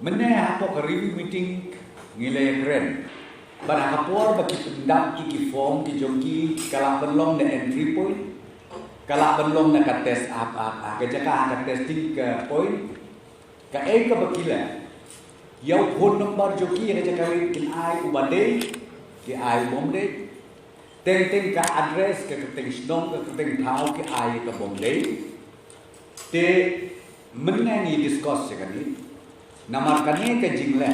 Mana apa ke review meeting ngilai keren. Pada kapor bagi pendam ki form ki jongki kalau belum na entry point, kalau belum na ka test ke jaka ka testing ke point, ka ka bakila. Yau phone number jongki ke jaka kin ai ubade, ki ai bomde. Teng ka address ke teng snong ke teng thau ki ai ka bomde. Te mana ni discuss sekali. Namar kane ke jingle.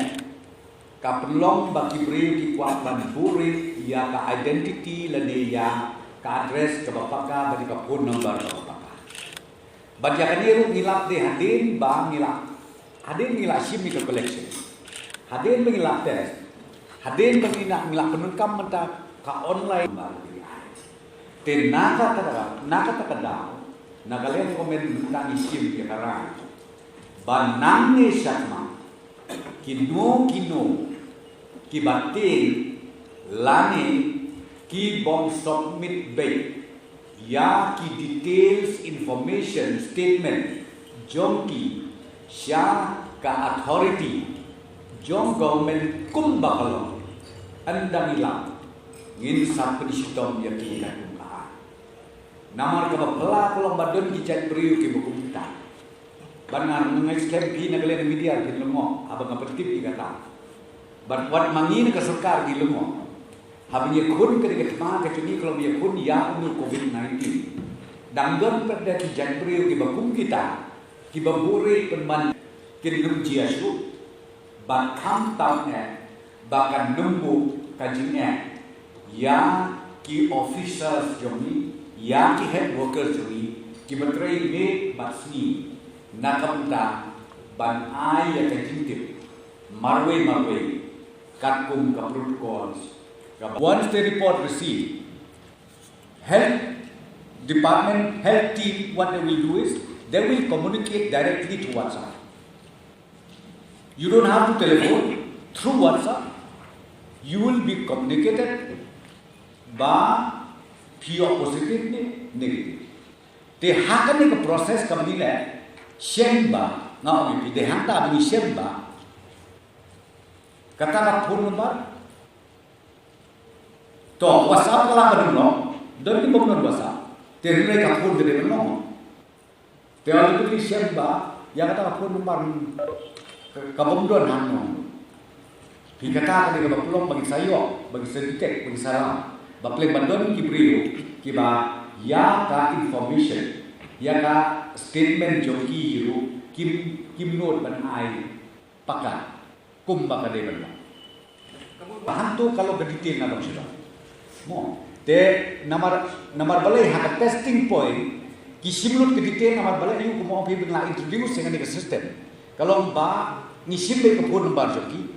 Ka pelong bagi beri ki kuat ban buri ya ka identity lane ya ka address ke bapaka bagi ka phone number ke bapaka. Bagi kan iru ngilap de hadin ba ngilap. Hadin ngilap sim ke collection. Hadin ngilap test. Hadin ngilap penungkam menta ka online baru dia. Te naka takadaw nagalen komen tentang sim ke karang. Banang ni syakma kino ki batin lani ki bom submit bay ya ki details information statement jongki sya ka authority jong government kum bakalo andang ilang ngin sampai sitom ya ki ka namar ka bapla kolong badon ki chat priu ki buku kita banar mengai scam ki nagale media ki lengo abang apetip ki kata wat mangin ke serkar di lengo habis kun ke dekat ma ke cuni kalau dia kun ya unu covid-19 dangdon pada ki janbrio ki bakum kita ki baburi penman ki ngum jiasu bakam taune bakan numbu kajinnya ya ki officers joni ya ki head workers joni ki menteri me basni nakamta ban ai ya kajintip marwe katkum ka protocols. Once the report received, health department, health team, what they will do is they will communicate directly to WhatsApp. You don't have to telephone through WhatsApp. You will be communicated by pure positive negative. They hakan ke proses kami le shemba ngau ni they hanta bini shemba kata ka phone number to WhatsApp kala badno don di bomnon WhatsApp terre ka phone de no te alu ki shemba ya kata ka phone number ka bomdon hanno pi kata ka de ka pelong bagi sayo bagi sedetek bagi salam baple bandon ki brio ki ba ya ka information ya ka statement joki hiru kim note ban ai paka kum baka de ban hantu kalau ke detail na sudah mo te namar balai ha testing point ki simlut ke detail namar balai yu ko mo pe bin la introduce dengan ke system kalau ba ni simbe ke phone number joki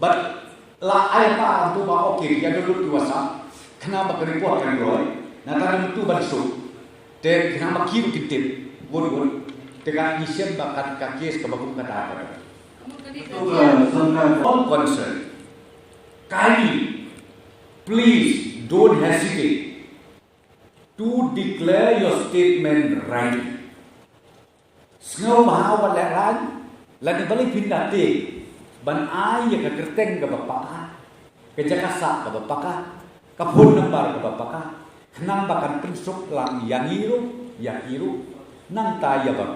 but la ai pa hantu ba okay ya dulu di WhatsApp kenapa ke report kan roy natara itu bansu te kenapa kiru kitip won te ka isem bakat ka case ka bakum kata apa all concern kindly please don't hesitate to declare your statement right snow bahawa leran lagi balik pindah te ban ai ya ka kerteng ka bapaka ke jakasa ka bapaka ka phone number ka bapaka kenang bakan pensuk lang yang hiru nang taya bang